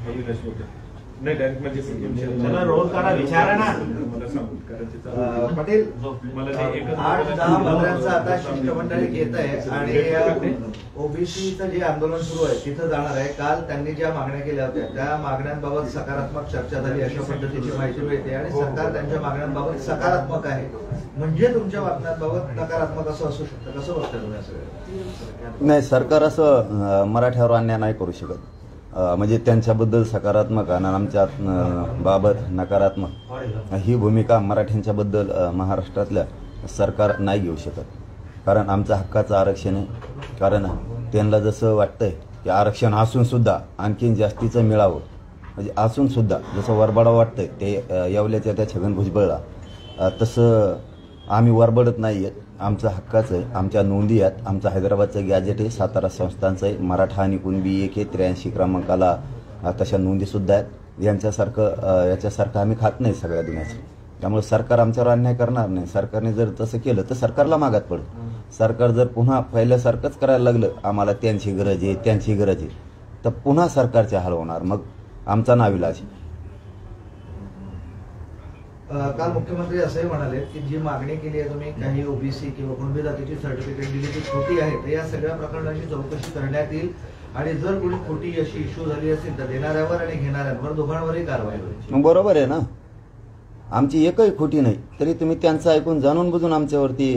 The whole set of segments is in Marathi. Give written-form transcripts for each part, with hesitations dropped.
अविनाश होते नाही डायरेक्ट म्हणजे चला रोल काढा विचारा ना मला सांगू पाटील मला ते एकच 8-10 मंत्र्यांचं आता शिष्टमंडळ येत आहे आणि ओबीसीचं जे आंदोलन सुरू आहे तिथं जाणार आहे. काल त्यांनी ज्या मागण्या केल्या होत्या त्या मागण्यांबाबत सकारात्मक चर्चा झाली अशा पद्धतीची माहिती मिळते आणि सरकार त्यांच्या मागण्यांबाबत सकारात्मक आहे. म्हणजे तुमच्या मागण्यांबाबत नकारात्मक असं असू शकतं, कसं बघताय तुम्ही असं? नाही, सरकार असं मराठ्यावर अन्याय नाही करू शकत. म्हणजे त्यांच्याबद्दल सकारात्मक आणि आमच्या बाबत नकारात्मक ही भूमिका मराठ्यांच्या बद्दल महाराष्ट्रातल्या सरकार नाही घेऊ शकत. कारण आमचं हक्काचं आरक्षण आहे. कारण त्यांना जसं वाटतंय की आरक्षण असून सुद्धा आणखीन जास्तीचं मिळावं, म्हणजे असून सुद्धा जसं वरबाडा वाटतंय ते येवल्याच्या त्या छगन भुजबळला, तसं आम्ही वरबडत नाही आहेत. आमचं हक्काचं आहे, आमच्या नोंदी आहेत. आमचं हैदराबादचं गॅजेट आहे, सातारा संस्थांचं आहे, मराठा आणि कुणबी 183 क्रमांकाला तशा नोंदीसुद्धा आहेत. याच्यासारखं आम्ही खात नाही सगळ्या दुनियाचं. त्यामुळे सरकार आमच्यावर अन्याय करणार नाही. सरकारने जर तसं केलं तर सरकारला मागात पडेल. सरकार जर पुन्हा पहिल्यासारखंच करायला लागलं, आम्हाला त्यांची गरज आहे त्यांची गरज आहे, तर पुन्हा सरकारचे हाल होणार. मग आमचा नाविलाज. काल मुख्यमंत्री असंही म्हणाले की जी मागणी केली आहे तुम्ही काही ओबीसी किंवा कुणबी जातीची सर्टिफिकेट दिली ती खोटी आहे, तर या सगळ्या प्रकरणाची चौकशी करण्यात येईल आणि जर कोणी खोटी अशी इश्यू झाली असेल तर देणाऱ्यावर आणि घेणाऱ्यांवर दोघांवरही कारवाई होईल. बरोबर आहे ना, आमची एकही खोटी नाही, तरी तुम्ही त्यांचं ऐकून जाणून बुजून आमच्यावरती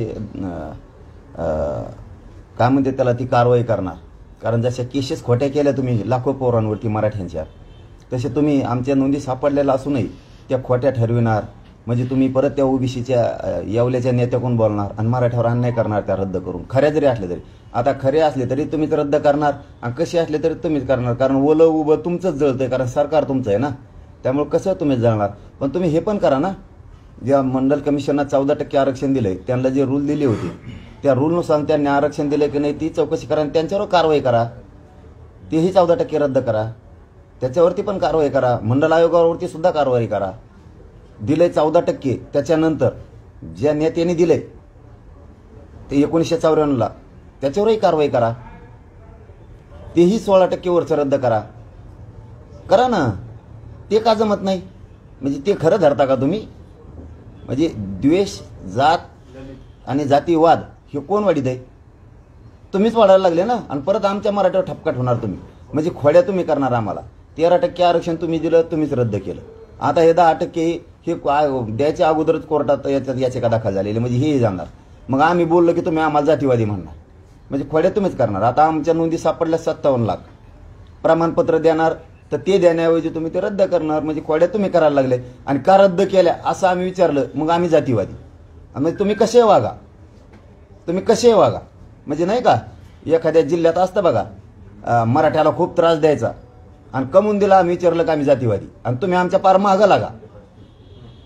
काय म्हणते त्याला ती कारवाई करणार. कारण जशा केसेस खोट्या केल्या तुम्ही लाखो पोरांवरती मराठ्यांच्या, तसे तुम्ही आमच्या नोंदी सापडलेल्या असूनही त्या खोट्या ठरविणार. म्हणजे तुम्ही परत त्या ओबीसीच्या येवल्याच्या नेत्याकडून बोलणार आणि मराठ्यावर अन्याय करणार त्या रद्द करून. खऱ्या जरी असले तरी, आता खरे असले तरी तुम्हीच रद्द करणार आणि कसे असले तरी तुम्हीच करणार. कारण ओलं उभं तुमचंच जळतंय, कारण सरकार तुमचं आहे ना. त्यामुळे कसं तुम्हीच जळणार. पण तुम्ही हे पण करा ना, ज्या मंडल कमिशननं 14% आरक्षण दिलंय, त्यांना जे रूल दिले होते त्या रूलनुसार त्यांनी आरक्षण दिले की नाही ती चौकशी करा आणि त्यांच्यावर कारवाई करा. तेही 14% रद्द करा, त्याच्यावरती पण कारवाई करा. मंडल आयोगावरती सुद्धा कारवाई करा. दिले 14%, त्याच्यानंतर ज्या नेत्यांनी दिले ते 1954ला त्याच्यावरही कारवाई करा. तेही 16% वरचं रद्द करा ना. ते का जमत नाही? म्हणजे ते खरं धरता का तुम्ही? म्हणजे द्वेष, जात आणि जातीवाद हे कोण वाढीत आहे? तुम्हीच वाढायला लागले ना. आणि परत आमच्या मराठीवर ठपकाट होणार तुम्ही. म्हणजे खोड्या तुम्ही करणार आम्हाला. 13% आरक्षण तुम्ही दिलं, तुम्हीच रद्द केलं. आता हे 10% हे द्यायच्या अगोदरच कोर्टात याचे का दाखल झालेले, म्हणजे हे जाणार. मग आम्ही बोललो की तुम्ही आम्हाला जातीवादी म्हणणार, म्हणजे खोड्या तुम्हीच करणार. आता आमच्या नोंदी सापडल्या 57 लाख. प्रमाणपत्र देणार तर ते देण्याऐवजी तुम्ही ते रद्द करणार, म्हणजे खोड्या तुम्ही करायला लागले. आणि का रद्द केल्या असं आम्ही विचारलं, मग आम्ही जातीवादी. म्हणजे तुम्ही कसे वागा, म्हणजे नाही का एखाद्या जिल्ह्यात असतं बघा, मराठ्याला खूप त्रास द्यायचा आणि कमवून दिला, आम्ही विचारलं का आम्ही जातीवादी, आणि तुम्ही आमच्या पार मागं लागा.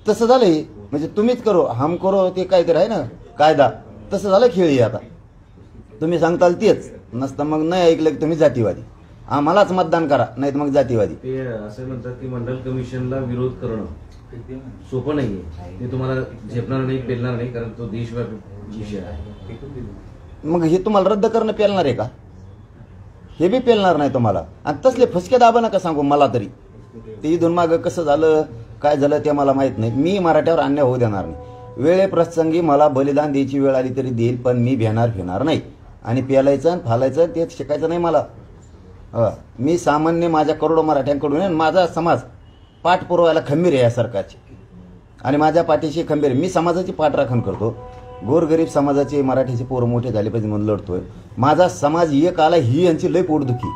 तसं झालंय. म्हणजे तुम्हीच करो हम करो, ते काहीतरी आहे ना कायदा, तसं झालं खेळी. आता तुम्ही सांगताल तेच नसतं, मग नाही ऐकलं की तुम्ही जातीवादी. आम्हालाच मतदान करा, नाही तर मग जातीवादी. ते असं म्हणतात की मंडल कमिशनला विरोध करणं सोपं नाहीये. ते तुम्हाला झेपणार नाही, पेलणार नाही, कारण तो देशव्यापी विषय आहे. मग हे तुम्हाला रद्द करणं पेलणार आहे का? हे बी पेलणार नाही तुम्हाला. आणि तसले फसके दाबा नका सांगू मला तरी. ते इथून मागं कसं झालं काय झालं ते मला माहित नाही. मी मराठ्यावर अन्याय होऊ देणार नाही. वेळेप्रसंगी मला बलिदान द्यायची वेळ आली तरी देईल, पण मी भेणार नाही. आणि पेलायचं आणि फालायचं ते शिकायचं नाही मला. मी सामान्य माझ्या करोडो मराठ्यांकडून आहे. माझा समाज पाठपुरवायला खंबीर आहे या सरकारची, आणि माझ्या पाठीशी खंबीर आहे. मी समाजाची पाठराखण करतो. गोरगरीब समाजाचे मराठीचे पोरं मोठे झाले पाहिजे म्हणून लढतोय. माझा समाज एक आला ही यांची लय पोटदुखी,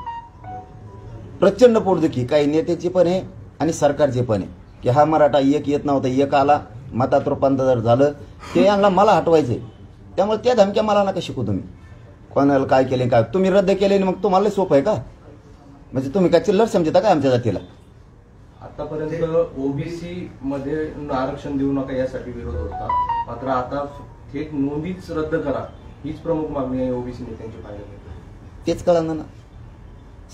प्रचंड पोटदुखी. काही नेत्याची पण आहे आणि सरकारचे पण आहे की हा मराठा एक येत नव्हता, एक आला, मतात रूपांतर झालं, ते यांना मला हटवायचे. त्यामुळे त्या धमक्या मला नका शिकू तुम्ही. कोणाला काय केले काय तुम्ही रद्द केले, मग तुम्हाला सोपं आहे का? म्हणजे तुम्ही काय चिल्लर समजता काय आमच्या जातीला? आतापर्यंत ओबीसी मध्ये आरक्षण देऊ नका यासाठी विरोध होता, मात्र आता थेट नोंदीच रद्द करा हीच प्रमुख मागणी आहे ओबीसी नेत्यांची पाहिजे. तेच कळलं ना.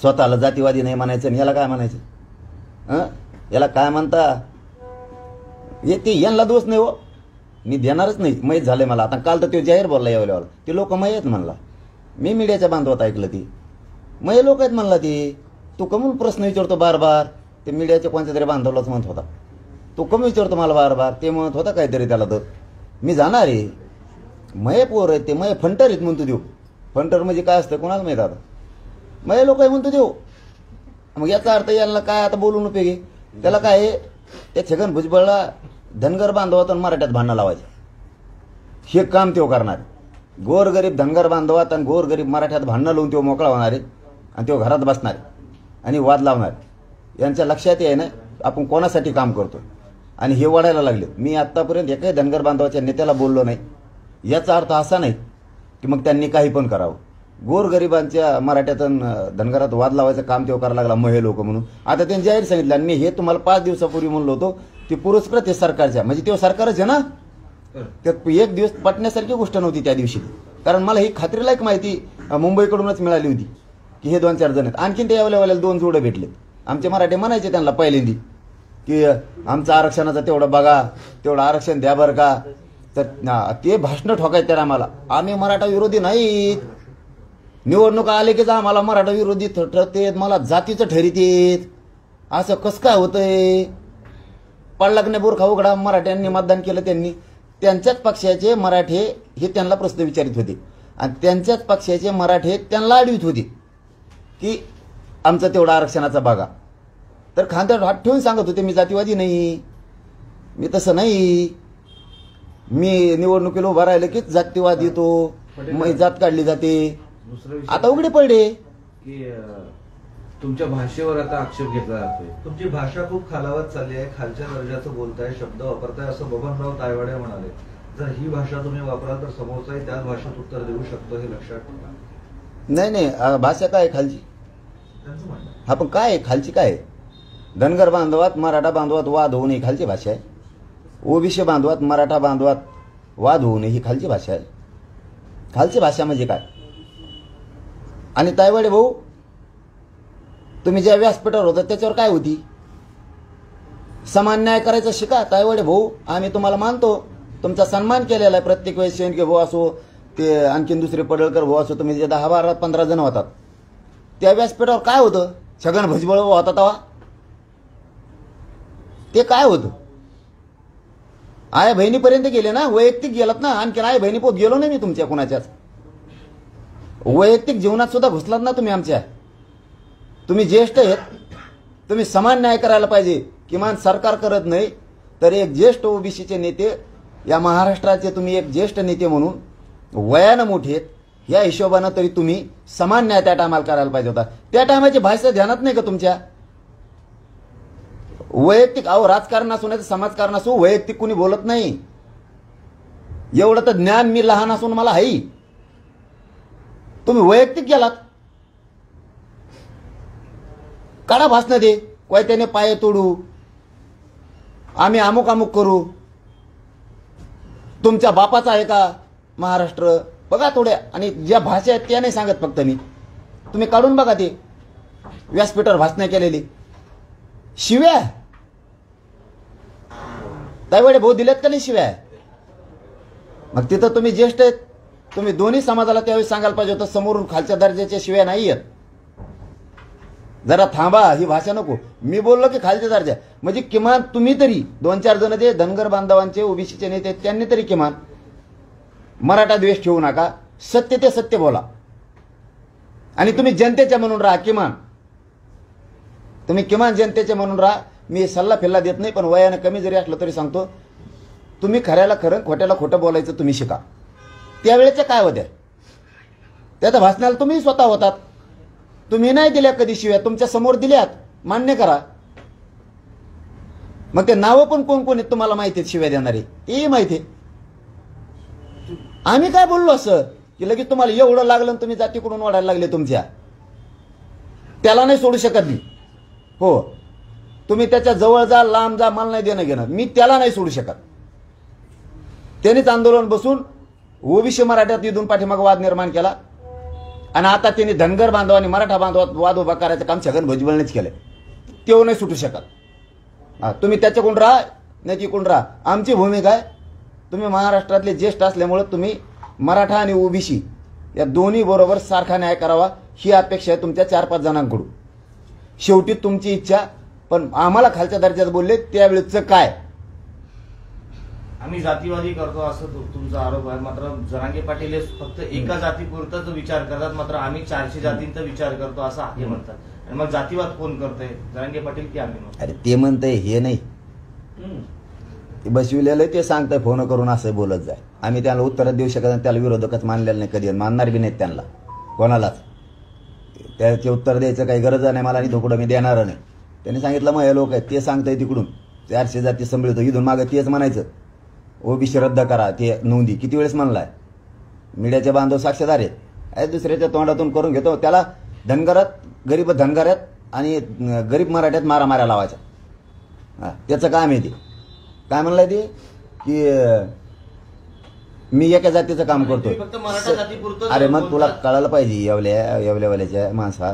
स्वतःला जातीवादी नाही म्हणायचं, याला काय म्हणायचं? याला काय म्हणता? हे ते यांना दोष नाही हो, मी देणारच नाही. माहीत झालंय मला. आता काल तर तो जाहीर बोलला यावेळेला, ते लोक मय आहेत म्हणला. मी मीडियाच्या बांधवात ऐकलं ती मय लोक आहेत म्हणला. ती तू कमून प्रश्न विचारतो बार बार? ते मीडियाच्या कोणत्या तरी बांधवलाच म्हणत होता. तो कमी विचारतो मला बार ते म्हणत होता काहीतरी त्याला. तर मी जाणार आहे, मये पोर आहेत ते, मये फंटर आहेत म्हणतो देऊ. फंटर म्हणजे काय असतं कोणाला माहीत. आता मये लोक आहे म्हणतो देऊ. मग याचा अर्थ यांना काय आता बोलून उपयोगी. त्याला काय आहे, त्या छगन भुजबळला धनगर बांधवात आणि मराठ्यात भांडणं लावायचं हे काम तो करणार. गोरगरीब धनगर बांधवात आणि गोरगरीब मराठ्यात भांडणं लावून तो मोकळा होणार आहे आणि तो घरात बसणार आणि वाद लावणार. यांच्या लक्षात आहे ना आपण कोणासाठी काम करतो आणि हे वाढायला लागले. मी आत्तापर्यंत एकाही धनगर बांधवाच्या नेत्याला बोललो नाही. याचा अर्थ असा नाही की मग त्यांनी काही पण करावं. गोरगरिबांच्या मराठ्यात धनगरात वाद लावायचं काम तेव्हा करायला लागला महे लोक म्हणून. आता त्यांनी जाहीर सांगितलं आणि मी हे तुम्हाला 5 दिवसापूर्वी म्हणलो होतो ते पुरस्कृत आहे सरकारच्या. म्हणजे तेव्हा सरकारच आहे ना. त्यात एक दिवस पटण्यासारखी गोष्ट नव्हती त्या दिवशी. कारण मला ही खात्रीलायक माहिती मुंबईकडूनच मिळाली होती की हे 2-4 जण आहेत. आणखीन त्या लेवल्याला 2 जोडे भेटले. आमचे मराठे म्हणायचे त्यांना पहिल्यांदी की आमचं आरक्षणाचं तेवढं बघा, तेवढं आरक्षण द्या बरं का. तर ते भाषणं ठोकायचे आम्हाला. आम्ही मराठा विरोधी नाहीत. निवडणुका आले की आम्हाला मराठा विरोधी ठरतेत, मला जातीचं ठरीत. असं कसं काय होतंय. पडलाकने बुरखा उघडा मराठ्यांनी मतदान केलं. त्यांनी त्यांच्याच पक्षाचे मराठे हे त्यांना प्रश्न विचारित होते आणि त्यांच्याच पक्षाचे मराठे त्यांना अडवित होते की आमचं तेवढं आरक्षणाचा बघा. तर खांद्यावर हात ठेवून सांगत होते मी जातीवादी नाही, मी तसं नाही. मी निवडणुकीला उभा राहिलं की जातीवाद येतो, मग जात काढली जाते. आता उघडे पडले की तुमच्या भाषेवर आता आक्षेप घेतला जातोय. तुमची भाषा खूप खालावत चालली आहे, खालच्या दर्जाचं बोलताय, शब्द वापरताय असं बबनराव तायवाडे म्हणाले. जर ही भाषा तुम्ही वापराल तर समोरचाही त्याच भाषेत उत्तर देऊ शकतो, हे लक्षात ठेवा. नाही भाषा काय आहे खालची. त्यांचं म्हणणं हा पण काय आहे खालची काय आहे. धनगर बांधवात मराठा बांधवात वाद होऊ नये खालची भाषा आहे. ओबीसी बांधवात मराठा बांधवात वाद होऊ नये ही खालची भाषा आहे. खालची भाषा म्हणजे काय. आणि तायवाडे भाऊ तुम्ही ज्या व्यासपीठावर होता त्याच्यावर काय होती. समान न्याय करायचं शिका तायवाडे भाऊ. आम्ही तुम्हाला मानतो, तुमचा सन्मान केलेला आहे. प्रत्येक वेळेस शेंडके भाऊ असो, ते आणखीन दुसरे पडळकर भाऊ असो, तुम्ही जे 10-12-15 जण होतात त्या व्यासपीठावर काय होतं. छगन भुजबळ होता तेव्हा ते काय होतं. आया बहिणीपर्यंत गेले ना, वैयक्तिक गेलात ना. आणखीन आया बहिणी पोत गेलो नाही मी तुमच्या कुणाच्याच. वैयक्तिक जीवनात सुद्धा घुसलात ना तुम्ही आमच्या. तुम्ही ज्येष्ठ आहेत, तुम्ही समान न्याय करायला पाहिजे. किमान सरकार करत नाही तर एक ज्येष्ठ ओबीसीचे नेते या महाराष्ट्राचे तुम्ही एक ज्येष्ठ नेते म्हणून वयानं मोठे आहेत या हिशोबानं तरी तुम्ही समान न्याय त्या टायमाला करायला पाहिजे होता. त्या टायमाची भाषा ध्यानात नाही का तुमच्या. वैयक्तिक राजकारण असू नाही तर समाजकारण असू वैयक्तिक कुणी बोलत नाही. एवढं तर ज्ञान मी लहान असून मला आहे. तुम्ही वैयक्तिक गेलात. काढा भाषण दे, कोयत्याने पाय तोडू, आम्ही अमुक अमुक करू. तुमच्या बापाचा आहे का महाराष्ट्र बघा थोड्या. आणि ज्या भाषा आहेत त्या नाही सांगत फक्त मी. तुम्ही काढून बघा ते व्यासपीठावर भाषण केलेली. शिव्या तायवाडे भाऊ दिलेत का नाही शिव्या. मग तिथं तुम्ही ज्येष्ठ आहेत, तुम्ही दोन्ही समाजाला त्यावेळी सांगायला पाहिजे होतं समोरून खालच्या दर्जाच्या शिव्या नाही आहेत. जरा थांबा, ही भाषा नको. मी बोललो की खालच्या दर्जा म्हणजे किमान तुम्ही तरी 2-4 जण जे धनगर बांधवांचे ओबीसीचे नेते त्यांनी तरी किमान मराठा द्वेष ठेवू नका. सत्य ते सत्य बोला. आणि तुम्ही जनतेचे म्हणून राहा. तुम्ही किमान जनतेचे म्हणून राहा. मी सल्ला फिल्ला देत नाही, पण वयानं कमी जरी असलं तरी सांगतो तुम्ही खऱ्याला खरं खोट्याला खोटं बोलायचं तुम्ही शिका. त्यावेळेच्या काय होत्या त्या भाषणाला तुम्ही स्वतः होतात. तुम्ही नाही दिल्या कधी शिव्या, तुमच्या समोर दिल्यात, मान्य करा. मग ते नावं पण कोण कोण आहेत तुम्हाला माहिती आहेत शिव्या देणारे तेही माहिती आहे. आम्ही काय बोललो असं की लगेच तुम्हाला एवढं लागलं तुम्ही जातीकडून वाढायला लागले तुमच्या. त्याला नाही सोडू शकत मी. हो तुम्ही त्याच्या जवळ जा, लांब जा, मला नाही देणं घेणं. मी त्याला नाही सोडू शकत. त्यांनीच आंदोलन बसून ओबीसी मराठ्यात इथून पाठीमाग वाद निर्माण केला आणि आता त्यांनी धनगर बांधवांनी मराठा बांधवात वाद उभा करायचं काम छगन भुजबळनेच केलंय. तेव्हा नाही सुटू शकत. तुम्ही त्याच्याकडून राहा नाही तिकडून राहा. आमची भूमिका आहे तुम्ही महाराष्ट्रातले ज्येष्ठ असल्यामुळे तुम्ही मराठा आणि ओबीसी या दोन्ही बरोबर सारखा न्याय करावा ही अपेक्षा आहे तुमच्या 4-5 जणांकडून. शेवटी तुमची इच्छा पण आम्हाला खालच्या दर्जात बोलले त्यावेळेचं काय? आम्ही जातीवादी करतो असं तुमचा आरोप आहे. मात्र जरांगे पाटील हे फक्त एका जातीपुरताच विचार करतात, मात्र आम्ही 400 जातींचा विचार करतो असं हाके म्हणतात. आणि मग जातीवाद कोण करतंय, जरांगे पाटील की आम्ही म्हणतो? अरे ते म्हणतंय हे नाही, ते बसविलेलं ते सांगताय फोन करून असं बोलत जाय. आम्ही त्याला उत्तर देऊ शकत नाही, त्याला विरोधकच मानलेलं नाही कधी, मानणार बी नाहीत त्यांना कोणालाच. त्याचे उत्तर द्यायचं काही गरज नाही मला आणि धोकडं मी देणार नाही. त्यांनी सांगितलं मग हे लोक आहेत ते सांगताय तिकडून 400 जाती संभळतो, इथून मागं तेच म्हणायचं ओबीसी रद्द करा, ते नोंदी किती वेळेस म्हणलाय. मीडियाचे बांधव साक्षीदार आहेत. दुसऱ्याच्या तोंडातून करून घेतो. त्याला धनगरात गरीब धनगरात आणि गरीब मराठ्यात मारामाऱ्या लावायच्या. त्याचं काम आहे ते. काय म्हणलंय ते की मी एका जातीचं काम करतो. फक्त मराठा जातीपुरतं अरे मग तुला कळायला पाहिजे, येवल्यावाल्याच्या माणसा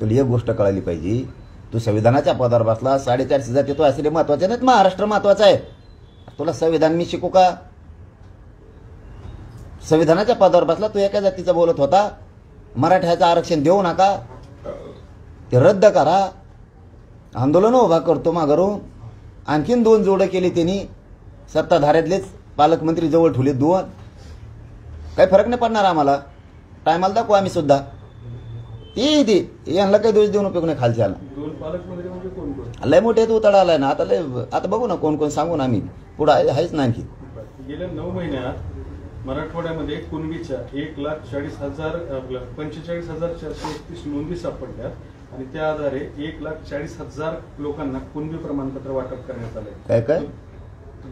तुला एक गोष्ट कळाली पाहिजे. तू संविधानाच्या पदावर बसला, 450 जाती तो असले महत्वाचे नाहीत, महाराष्ट्र महत्वाचा आहे. तुला संविधान मी शिकू का? संविधानाच्या पदावर बसला, तू एका जातीचा बोलत होता. मराठ्याचं आरक्षण देऊ नका, ते रद्द करा, आंदोलन उभा करतो माघारून. आणखीन 2 जोडं केली त्यांनी, सत्ताधाऱ्यातलेच पालकमंत्री जवळ ठेवले 2. काही फरक नाही पडणार आम्हाला, टायमाला दाखवू आम्ही सुद्धा. ते यांना काही दोष देऊन उपयोग नाही खालच्याला. 2 पालकमंत्री म्हणजे कोण कोण? लय मोठे उताडा आलाय ना आता बघू ना कोण कोण सांगून आम्ही पुढे आहेच ना. आणखी गेल्या 9 महिन्यात मराठवाड्यामध्ये कुणबीच्या 1,40,000 45,431 नोंदी सापडल्या आणि त्या आधारे 1,40,000 लोकांना कुणबी प्रमाणपत्र वाटप करण्यात आले. काय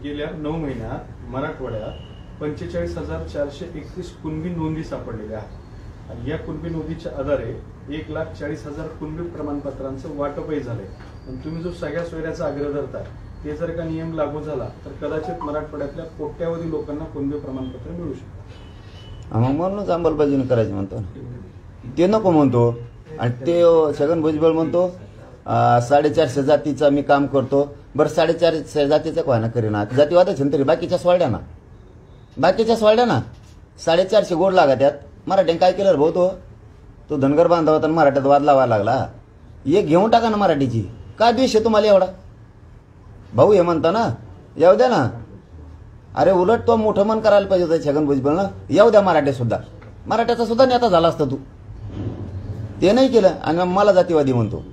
गेल्या 9 महिन्यात मराठवाड्यात 45,431 कुणबी नोंदी सापडलेल्या आहेत आणि या कुणबी नोंदीच्या आधारे 1,40,000 कुणबी प्रमाणपत्रांचं वाटपही झालंय. आणि तुम्ही जो सगळ्या सोयऱ्याचा आग्रह धरताय ते जर का नियम लागू झाला तर कदाचित मराठवाड्यातल्या कोट्यावधी लोकांना कुणबी प्रमाणपत्र मिळू शकतं. मग म्हणूनच अंमलबजावणी करायची म्हणतो ते नको म्हणतो. आणि ते छगन भुजबळ म्हणतो 450 जातीचा मी काम करतो. बरं 450 जातीचं कोणा करीना, जातीवादाच तरी बाकीच्या सोडल्या ना 450 गोड लागा त्यात. मराठ्याने काय केलं भाऊ, तो धनगर बांधव होता मराठ्यात वाद लावायला लागला. एक घेऊन टाका ना मराठीची, काय द्वेष आहे तुम्हाला एवढा भाऊ? हे म्हणता ना येऊ द्या ना. अरे उलट तो मोठं मन करायला पाहिजे होतं छगन भुजबळनं, येऊ द्या मराठ्याचा सुद्धा नेता झाला असता तू. ते नाही केलं आणि मला जातीवादी म्हणतो.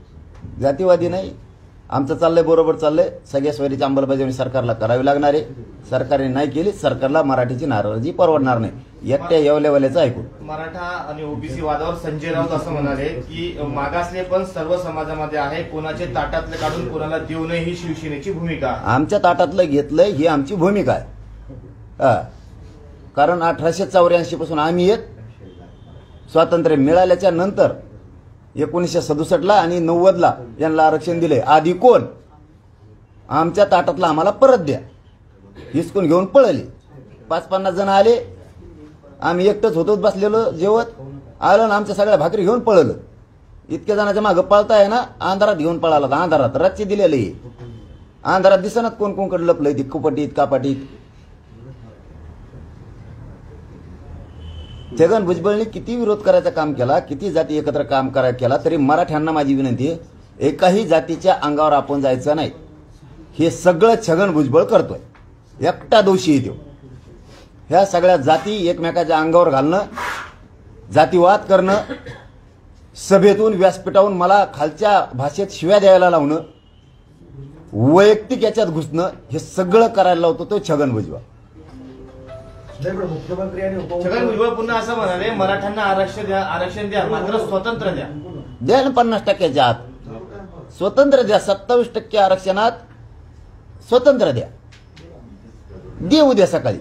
जातीवादी नाही, आमचं चाललंय बरोबर चाललंय. सगळ्या सोयरीची अंमलबजावणी सरकारला करावी लागणार आहे. सरकारने नाही केली, सरकारला मराठीची नाराजी परवडणार नाही. एकट्या येवल्यावाल्याचं ऐकून मराठा आणि ओबीसी वादावर संजय राऊत असं म्हणाले की मागासले पण सर्व समाजामध्ये आहे, कोणाचे ताटातले काढून कोणाला देऊ नये ही शिवसेनेची भूमिका आहे. आमच्या ताटातलं घेतलंय ही आमची भूमिका आहे. कारण 1884 पासून आम्ही येत स्वातंत्र्य मिळाल्याच्या नंतर 1967 आणि 90 यांना आरक्षण दिले. आधी कोण? आमच्या ताटातला आम्हाला परत द्या. हिसकून घेऊन पळले. 50-50 जण आले, आम्ही एकटंच होतो बसलेलो जेवत. आलं ना आमच्या सगळ्या भाकरी घेऊन पळलं. इतक्या जणांच्या मागं पळताय ना, अंधारात घेऊन पळाला. अंधारात रातचे दिलेले, अंधारात दिसनात कोण कोणकडे लपलंय ती कुपटीत कापाटीत. छगन भुजबळने किती विरोध करायचं काम केला, किती जाती एकत्र काम करायला केला, तरी मराठ्यांना माझी विनंती आहे, एकाही जातीच्या अंगावर आपण जायचं नाही. हे सगळं छगन भुजबळ करतोय, एकटा दोषी आहे तो. ह्या सगळ्या जाती एकमेकाच्या अंगावर घालणं, जातीवाद करणं, सभेतून व्यासपीठावरून मला खालच्या भाषेत शिव्या द्यायला लावणं, वैयक्तिक याच्यात घुसणं, हे सगळं करायला लावतो तो छगन भुजबळ. मुख्यमंत्री आणि छगन भुजबळ पुन्हा असं म्हणाले मराठ्यांना आरक्षण द्या, मात्र स्वतंत्र द्या. द्या ना 50%च्या आत स्वतंत्र द्या. 27% आरक्षणात स्वतंत्र द्या. दे उद्या सकाळी.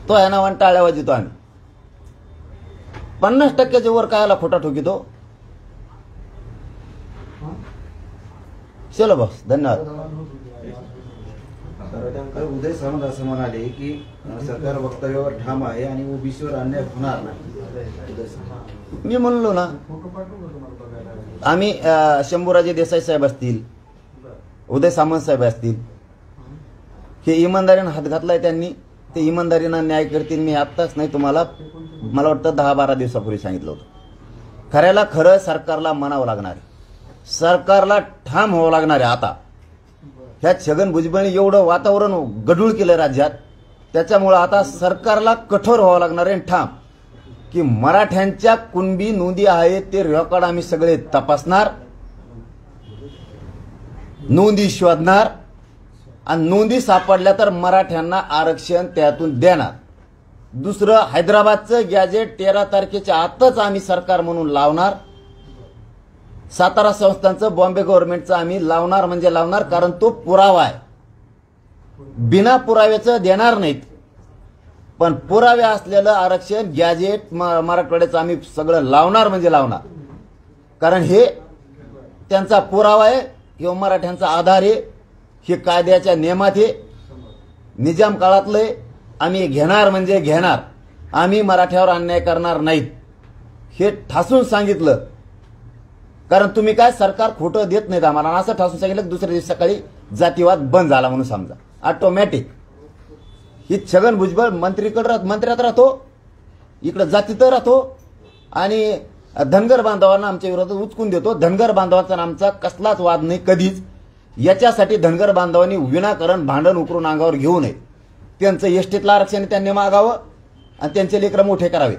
तो आहे ना टाळ्या वाजतो आम्ही. 50%च्या वर कायला खोटा ठोकितो. चलो बस, धन्यवाद. उदय सामंत असं म्हणाले की सरकार वक्तव्यावर ठाम आहे आणि ओबीसीवर अन्याय होणार नाही. मी म्हणलो ना, आम्ही शंभूराजे देसाई साहेब असतील, उदय सामंत साहेब असतील, हे इमानदारीनं हात घातलाय त्यांनी, ते इमानदारीनं न्याय करतील. मी आत्ताच नाही, तुम्हाला मला वाटतं 10-12 दिवसापूर्वी सांगितलं होतं. खऱ्याला खरं सरकारला म्हणावं लागणार आहे. सरकारला ठाम व्हावं लागणार आहे. आता ह्या छगन भुजबळने एवढं वातावरण गढूळ केलं राज्यात, त्याच्यामुळं आता सरकारला कठोर व्हावं लागणार आहे ठाम, की मराठ्यांच्या कुणबी नोंदी आहेत ते रेकॉर्ड आम्ही सगळे तपासणार, नोंदी शोधणार आणि नोंदी सापडल्या तर मराठ्यांना आरक्षण त्यातून देणार. दुसरं, हैदराबादचं गॅजेट 13 तारखेच्या आतच आम्ही सरकार म्हणून लावणार. सातारा संस्थांचं, बॉम्बे गव्हर्नमेंटचं आम्ही लावणार म्हणजे लावणार, कारण तो पुरावा आहे. बिना पुराव्याचं देणार नाहीत, पण पुरावे असलेलं आरक्षण गॅजेट मराठवाड्याचं आम्ही सगळं लावणार म्हणजे लावणार, कारण हे त्यांचा पुरावा आहे, हे मराठ्यांचा आधार आहे, हे कायद्याच्या नियमात आहे, निजाम काळातलं आम्ही घेणार म्हणजे घेणार, आम्ही मराठ्यावर अन्याय करणार नाहीत हे ठासून सांगितलं. कारण तुम्ही काय सरकार खोटं देत नाहीत आम्हाला, असं ठासून सांगितलं की दुसऱ्या दिवशी सकाळी जातीवाद बंद झाला म्हणून समजा ऑटोमॅटिक. ही छगन भुजबळ मंत्र्यात राहतो, इकडे जातीत राहतो आणि धनगर बांधवांना आमच्या विरोधात उचकून देतो. धनगर बांधवांचा आमचा कसलाच वाद नाही कधीच. याच्यासाठी धनगर बांधवांनी विनाकारण भांडण उकरून अंगावर घेऊ नये. त्यांचं एसटीतलं आरक्षण त्यांनी मागावं आणि त्यांचे लेकरं मोठे करावे.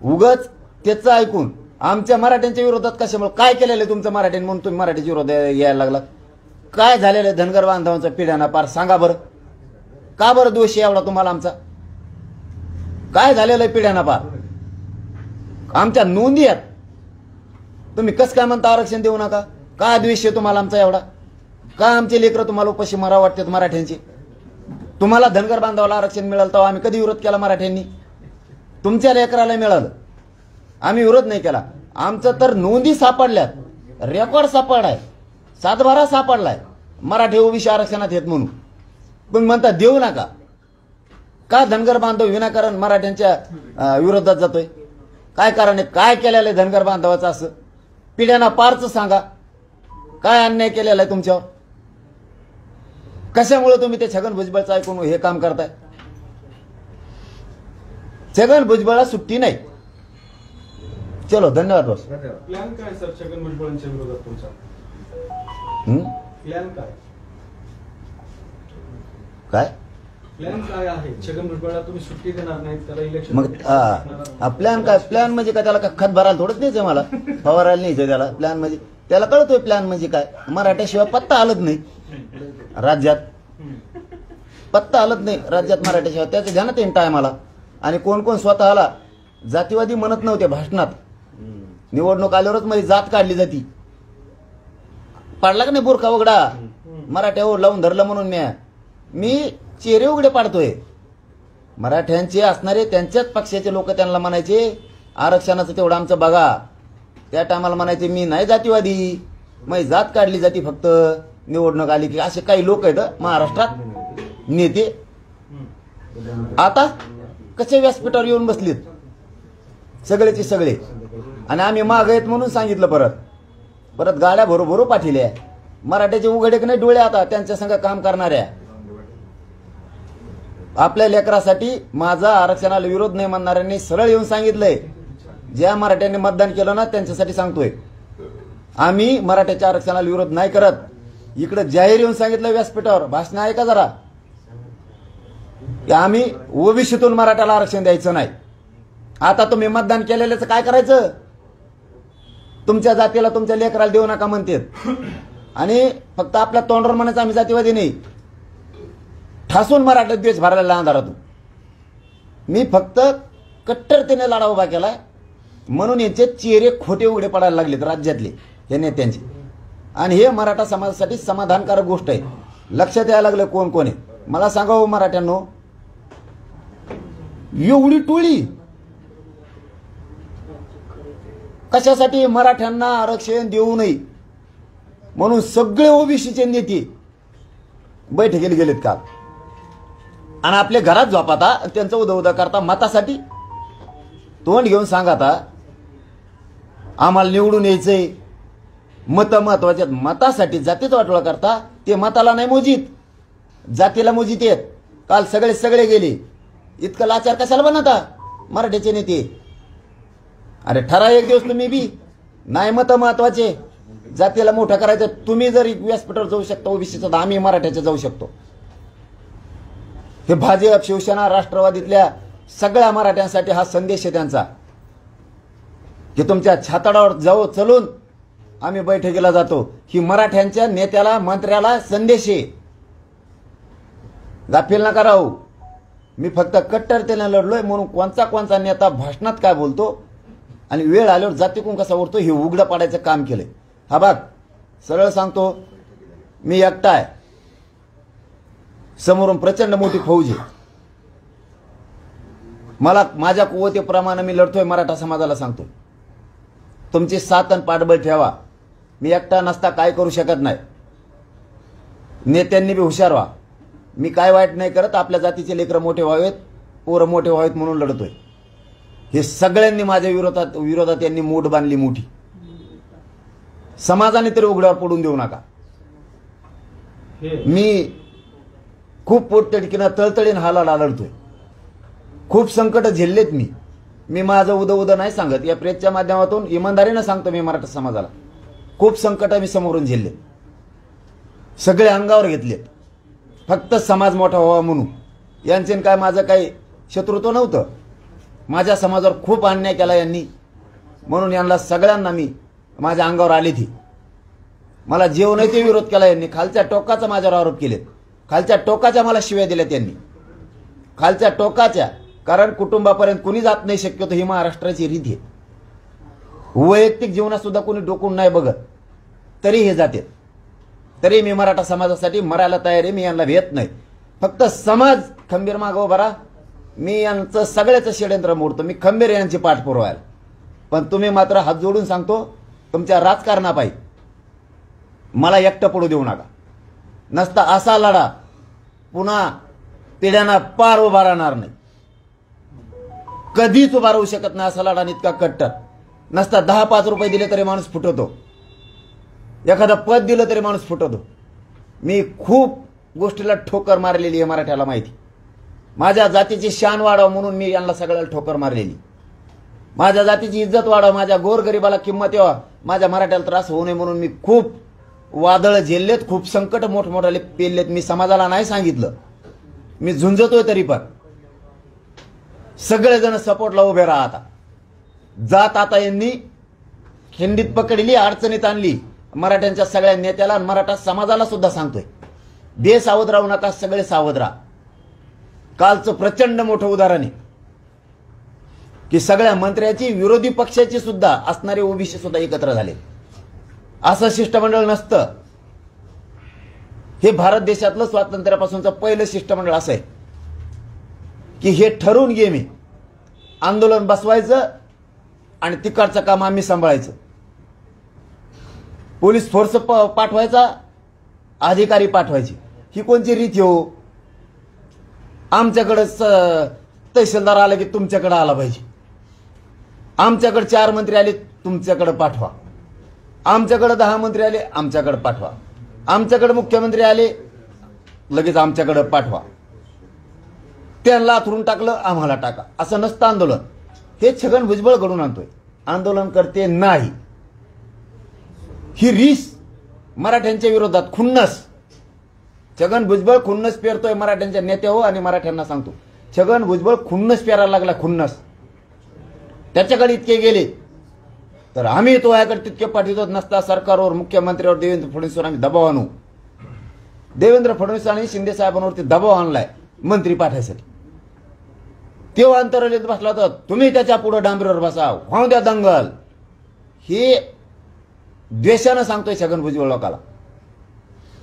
उगच त्याचं ऐकून आमच्या मराठ्यांच्या विरोधात कशामुळे काय केलेलं आहे तुमचं मराठ्यांनी म्हणून तुम्ही मराठीच्या विरोध यायला लागला? काय झालेलं आहे धनगर बांधवांचा पिढ्याना पार? सांगा बरं, का बरं दोष आहे एवढा तुम्हाला आमचा? काय झालेलं आहे पिढ्याना पार? आमच्या नोंदी आहेत, तुम्ही कसं काय म्हणता आरक्षण देऊ नका? काय द्वेष आहे तुम्हाला आमचा एवढा? का आमचे लेकरं तुम्हाला उपाशी मरा वाटतात मराठ्यांचे? तुम्हाला धनगर बांधवाला आरक्षण मिळालं तेव्हा आम्ही कधी विरोध केला मराठ्यांनी? तुमच्या लेकराला मिळालं, आम्ही विरोध नाही केला. आमचं तर नोंदी सापडल्यात, रेकॉर्ड सापडाय, सातबारा सापडलाय मराठी ओबीसी आरक्षणात येत म्हणून. तुम्ही म्हणता देऊ नका. का धनगर बांधव विनाकारण मराठ्यांच्या विरोधात जातोय? काय कारण आहे? काय केलेलं आहे धनगर बांधवाचं असं? पिढ्यांना पारच सांगा, काय अन्याय केलेला आहे तुमच्यावर? कशामुळे तुम्ही ते छगन भुजबळचं ऐकून हे काम करताय? छगन भुजबळला सुट्टी नाही. चलो, धन्यवाद बॉस. प्लॅन काय सर छगन भुजबळांच्या विरोधात तुमचा? प्लॅन काय? काय प्लॅन काय आहे? छगन भुजबळला तुम्ही सुट्टी देणार नाही, त्याला इलेक्शन मग प्लॅन काय? प्लॅन म्हणजे काय? त्याला खत भरायला थोडंच न्यायचं, मला फवारायला न्यायचं त्याला. प्लॅन म्हणजे त्याला कळतोय प्लॅन म्हणजे काय. मराठ्याशिवाय पत्ता हलत नाही राज्यात, पत्ता हलत नाही राज्यात मराठ्याशिवाय. त्याचं ध्यानात येईन टायमाला. आणि कोण कोण स्वतःला जातीवादी म्हणत नव्हते भाषणात, निवडणूक आल्यावरच मध्ये जात काढली जाती. पाडला का नाही बुरखा उघडा मराठ्यावर लावून धरलं म्हणून मी चेहरे उघडे पाडतोय. मराठ्यांचे असणारे त्यांच्याच पक्षाचे लोक त्यांना म्हणायचे आरक्षणाचं तेवढं आमचं बघा. त्या टायमाला म्हणायचे मी नाही जातीवादी, मग जात काढली जाती फक्त निवडणूक आली की. असे काही लोक आहेत महाराष्ट्रात नेते. आता कसे व्यासपीठावर येऊन बसलीत सगळेचे सगळे, आणि आम्ही माग आहेत म्हणून सांगितलं. परत गाड्या भरू पाठिल्या. मराठ्याचे उघडे नाही डोळे आता त्यांच्या संग काम करणाऱ्या. आपल्या लेकरासाठी माझा आरक्षणाला विरोध नाही म्हणणाऱ्यांनी सरळ येऊन सांगितलंय. ज्या मराठ्यांनी मतदान केलं ना त्यांच्यासाठी सांगतोय, आम्ही मराठ्याच्या आरक्षणाला विरोध नाही करत. इकडे जाहीर येऊन सांगितलं व्यासपीठावर, भाषण ऐका जरा, की आम्ही ओबीसीतून मराठ्याला आरक्षण द्यायचं नाही. आता तुम्ही मतदान केलेल्याचं काय करायचं? तुमच्या जातीला तुमच्या लेकराला देऊ नका म्हणतात, आणि फक्त आपल्या तोंडावर म्हणायचं आम्ही जातीवादी नाही. ठासून मराठा द्वेष भरायला अंधारातून. मी फक्त कट्टरतेने लढा उभा केलाय म्हणून यांचे चेहरे खोटे उघडे पडायला लागलेत राज्यातले हे नेत्यांचे. आणि हे मराठा समाजासाठी समाधानकारक गोष्ट आहे. लक्षात यायला लागलं कोण कोण आहे. मला सांगा मराठ्यांनो, एवढी टोळी कशासाठी? मराठ्यांना आरक्षण देऊ नये म्हणून सगळे ओबीसीचे नेते बैठकीला गेलेत का? आणि आपल्या घरात झोपाता त्यांचं उदा करता मतासाठी. तोंड घेऊन सांगाता आम्हाला निवडून यायचंय, मत महत्वाचे. मतासाठी जातीचा वाटोळा करता. ते मताला नाही मोजीत, जातीला मोजीत येत. काल सगळे गेले. इतकं लाचार कशाला बनवता मराठ्याचे नेते? अरे ठरा एक दिवस तुम्ही बी नाही मत महत्वाचे, जातीला मोठं करायचं. तुम्ही जर व्यासपीठावर जाऊ शकता ओबीसीचा, तर आम्ही मराठ्याच्या जाऊ शकतो. हे भाजप, शिवसेना, राष्ट्रवादीतल्या सगळ्या मराठ्यांसाठी हा संदेश आहे त्यांचा, की तुमच्या छाताडावर जाऊ चलून आम्ही बैठकीला जातो. ही मराठ्यांच्या नेत्याला, मंत्र्याला संदेश आहे. गाफील नका राहू. मी फक्त कट्टरतेने लढलोय म्हणून कोणचा नेता भाषणात काय बोलतो आणि वेळ आल्यावर जातीकून कसा उरतो हे उघडं पाडायचं काम केलंय. हा बघ, सरळ सांगतो, मी एकटा आहे, समोरून प्रचंड मोठी फौज आहे. मला माझ्या कुवतेप्रमाणे मी लढतोय, मराठा समाजाला सांगतोय. तुमची साथ आणि पाठबळ ठेवा. मी एकटा नसता काय करू शकत नाही. नेत्यांनी बी हुशार व्हा. मी काय वाईट नाही करत. आपल्या जातीचे लेकरं मोठे व्हावेत, पोरं मोठे व्हावेत म्हणून लढतोय. हे सगळ्यांनी माझ्या विरोधात यांनी मूठ बांधली मोठी. समाजाने तरी उघड्यावर पडून देऊ नका. मी खूप पोटतिडकीनं तळतळीनं हालाला लढतोय. खूप संकट झेललेत मी माझं उदं नाही सांगत. या प्रेसच्या माध्यमातून इमानदारीनं सांगतो, मी मराठा समाजाला खूप संकट मी समोरून झेलले, सगळे अंगावर घेतलेत. फक्त समाज मोठा व्हावा म्हणून. यांचे काय माझं काही शत्रुत्व नव्हतं. माझ्या समाजावर खूप अन्याय केला यांनी, म्हणून यांना सगळ्यांना मी माझ्या अंगावर आली थी. मला जेव नाही ते विरोध केला यांनी. खालच्या टोकाचा माझ्यावर आरोप केलेत. खालच्या टोकाच्या मला शिव्या दिल्या त्यांनी, खालच्या टोकाच्या. कारण कुटुंबापर्यंत कुणी जात नाही शक्यतो, ही महाराष्ट्राची रीत आहे. वैयक्तिक जीवनात सुद्धा कोणी डोकून नाही बघत, तरी हे जाते. तरी मी मराठा समाजासाठी मरायला तयार आहे. मी यांना भेट नाही. फक्त समाज खंबीर मागं उभा राहा. मी यांचं सगळ्याचं षडयंत्र मोडतो. मी खंबीर यांची पाठ पुरवायला. पण तुम्ही मात्र हात जोडून सांगतो, तुमच्या राजकारणापायी मला एकटं पडू देऊ नका. नसता असा लढा पुन्हा पिढ्यांना पार उभा राहणार नाही. कधीच उभा राहू शकत नाही असा लढा. इतका कट्टर नसता. 10-5 रुपये दिले तरी माणूस फुटतो. एखादं पद दिलं तरी माणूस फुटतो. मी खूप गोष्टीला ठोकर मारलेली आहे, मराठ्याला माहिती. माझ्या जातीची शान वाढावं म्हणून मी यांना सगळ्याला ठोकर मारलेली. माझ्या जातीची इज्जत वाढावं, माझ्या गोरगरिबाला किंमत यावा, माझ्या मराठ्याला त्रास होऊ नये म्हणून मी खूप वादळ झेललेत, खूप संकट मोठमोठाले पेललेत. मी समाजाला नाही सांगितलं, मी झुंजतोय. तरी पण सगळेजण सपोर्टला उभे राहा. आता जात आता यांनी खिंडीत पकडली, अडचणीत आणली. मराठ्यांच्या सगळ्या नेत्याला, मराठा समाजाला सुद्धा सांगतोय, बेसावध राहू नका, सगळे सावध राहा. कालचं प्रचंड मोठं उदाहरण आहे की सगळ्या मंत्र्याची, विरोधी पक्षाची सुद्धा असणारे ओबीसी सुद्धा एकत्र झाले. असं शिष्टमंडळ नसतं. हे भारत देशातलं स्वातंत्र्यापासूनचं पहिलं शिष्टमंडळ असं आहे की हे ठरवून घे, मी आंदोलन बसवायचं आणि तिकडचं काम आम्ही सांभाळायचं. पोलीस फोर्स पाठवायचा, अधिकारी पाठवायचे. ही कोणची रीत हो? आमच्याकडे तहसीलदार आला की तुमच्याकडे आला पाहिजे. आमच्याकडे 4 मंत्री आले, तुमच्याकडे पाठवा. आमच्याकडे 10 मंत्री आले, आमच्याकडे पाठवा. आमच्याकडे मुख्यमंत्री आले, लगेच आमच्याकडे पाठवा. त्यांना अथरून टाकलं, आम्हाला टाका. असं नसतं आंदोलन. हे छगन भुजबळ घडून आणतोय. आंदोलन करते नाही. ही रीस मराठ्यांच्या विरोधात खुन्नस. छगन भुजबळ खुन्नस पेरतोय मराठ्यांच्या नेत्यावर. आणि मराठ्यांना सांगतो, छगन भुजबळ खुन्नस पेरायला लागला, खुन्नस. त्याच्याकडे इतके गेले तर आम्ही तो याकडे तितके पाठवतो. नसता सरकारवर, मुख्यमंत्र्यावर, देवेंद्र फडणवीसवर आम्ही दबाव आणू. देवेंद्र फडणवीस आणि शिंदे साहेबांवरती दबाव आणलाय मंत्री पाठवायसाठी. तो अंतराळीत बसला तर तुम्ही त्याच्या पुढे डांबरीवर बसा, व्हाऊ द्या दंगल. हे द्वेषानं सांगतोय छगन भुजबळ लोकाला.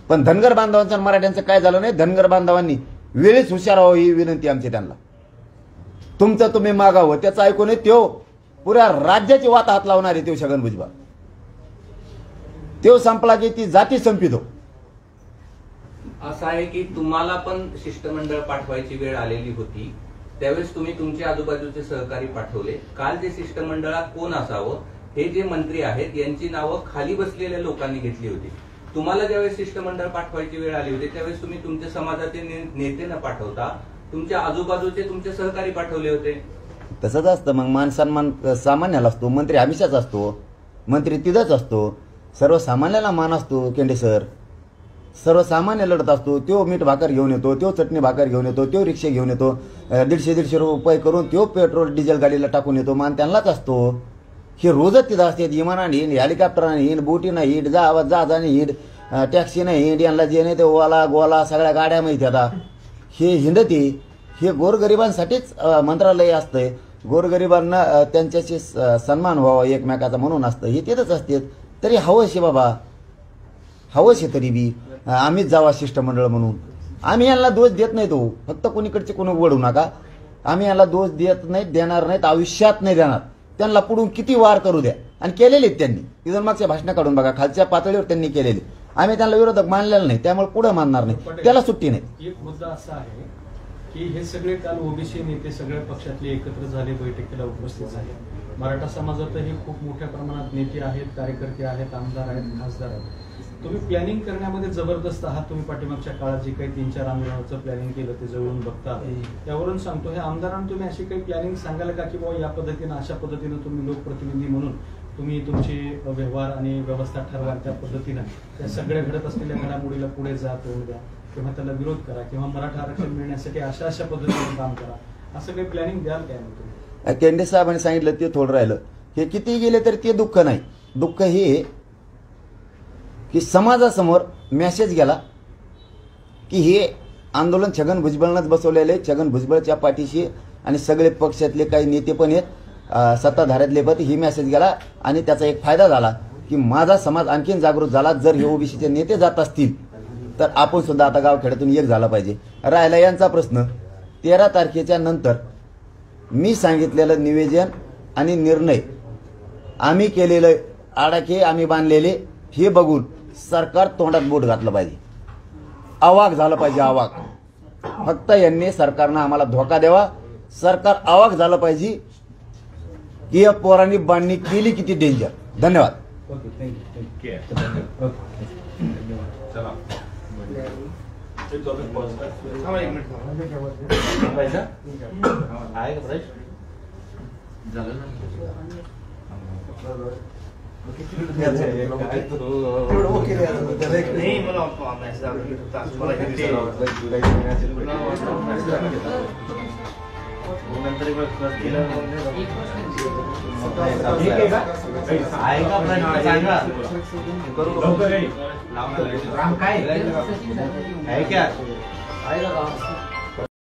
पण धनगर बांधवांचं आणि मराठ्यांचं काय झालं नाही. धनगर बांधवांनी वेळीच हुशार व्हावं ही विनंती आमची त्यांना. तुमचं तुम्ही मागावं, त्याचं ऐकून तो पुऱ्या राज्याची वात हात लावणार आहे. तो छगन भुजबळ तो संपला की ती जाती संपितो. असं आहे की तुम्हाला पण शिष्टमंडळ पाठवायची वेळ आलेली होती, त्यावेळेस तुम्ही तुमचे आजूबाजूचे सहकारी पाठवले. काल जे शिष्टमंडळात कोण असावं हे जे मंत्री आहेत यांची नावं खाली बसलेल्या लोकांनी घेतली होती. तुम्हाला ज्यावेळेस शिष्टमंडळ पाठवायची वेळ आली होती त्यावेळेस तुम्ही तुमच्या समाजाचे नेते न पाठवता तुमच्या आजूबाजूचे तुमचे सहकारी पाठवले होते. तसंच असतं मग. मान सन्मान सामान्याला असतो. मंत्री हमेशाच असतो, मंत्री तिथंच असतो. सर्वसामान्याला मान असतो केंडे सर. सर्वसामान्य लढत असतो. तो मीठ भाकर घेऊन येतो, तो चटणी भाकर घेऊन येतो, तो रिक्षा घेऊन येतो, 150-150 रुपये करून तो पेट्रोल डिझेल गाडीला टाकून येतो. मान त्यांनाच असतो. हे रोजच तिथं असते. विमानाने हिंड, हेलिकॉप्टरने हिंड, बोटीनं हिंड, जहाजाने हिंड, टॅक्सीने हिंड, यांना जे नाही ते ओला गोला सगळ्या गाड्या माहिती. आता हे हिंडते. हे गोरगरिबांसाठीच मंत्रालय असतंय. गोरगरिबांना त्यांच्याशी सन्मान व्हावा एकमेकाचा म्हणून असतं. हे तिथंच असते. तरी हवंच आहे बाबा, हवंच आहे. तरी बी आम्हीच जावा शिष्टमंडळ म्हणून. आम्ही यांना दोष देत नाही. तो फक्त कोणीकडचे कोणी वळू नका. आम्ही यांना दोष देत नाहीत, देणार नाहीत, आयुष्यात नाही देणार. त्यांना पुढून किती वार करू द्या. आणि केलेले त्यांनी. इथून मागच्या भाषणं काढून बघा, खालच्या पातळीवर त्यांनी केलेले. आम्ही त्यांना विरोधक मानलेला नाही, त्यामुळे पुढे मानणार नाही. त्याला सुट्टी नाही. एक मुद्दा असा आहे की हे सगळे काल ओबीसी नेते सगळ्या पक्षातले एकत्र झाले, बैठकीला उपस्थित झाले. मराठा समाजातही खूप मोठ्या प्रमाणात नेते आहेत, कार्यकर्ते आहेत, आमदार आहेत, खासदार आहेत. तुम्ही प्लॅनिंग करण्यामध्ये जबरदस्त आहात. तुम्ही पाठीमागच्या काळात जे काही 3-4 आंदोलनाचं प्लॅनिंग केलं ते जवळून बघता. त्यावरून सांगतो, हे आमदारांना तुम्ही अशी काही प्लॅनिंग सांगाल का की बाबा या पद्धतीनं अशा पद्धतीनं तुम्ही लोकप्रतिनिधी म्हणून तुम्ही तुमचे व्यवहार आणि व्यवस्था ठरवा, त्या पद्धतीनं त्या सगळ्या घडत असलेल्या घडामोडीला पुढे जात होऊन द्या किंवा त्याला विरोध करा किंवा मराठा आरक्षण मिळण्यासाठी अशा पद्धतीने काम करा, असं काही प्लॅनिंग द्याल काय म्हणतो? केंडे साहेबांनी सांगितलं ते थोडं राहिलं. हे किती गेले तरी ते दुःख नाही. दुःख हे की समाजासमोर मेसेज गेला की हे आंदोलन छगन भुजबळनंच बसवलेले. छगन भुजबळच्या पाठीशी आणि सगळे पक्षातले काही नेते पण आहेत, सत्ताधाऱ्यातले पण. ही मेसेज गेला आणि त्याचा एक फायदा झाला की माझा समाज आणखीन जागृत झाला. जर हे ओबीसीचे नेते जात असतील तर आपण सुद्धा आता गावखेड्यातून एक झाला पाहिजे. राहिला यांचा प्रश्न. 13 तारखेच्या नंतर मी सांगितलेलं निवेदन आणि निर्णय, आम्ही केलेलं आडाखे आम्ही बांधलेले, हे बघून सरकार तोंडात बोट घातलं पाहिजे. अवाक झालं पाहिजे, अवाक. फक्त यांनी सरकारनं आम्हाला धोका द्यावा. सरकार अवाक झालं पाहिजे की या पोरांनी बांधणी केली किती डेंजर. धन्यवाद. Okay, thank you. चला. राम काय आहे क्या?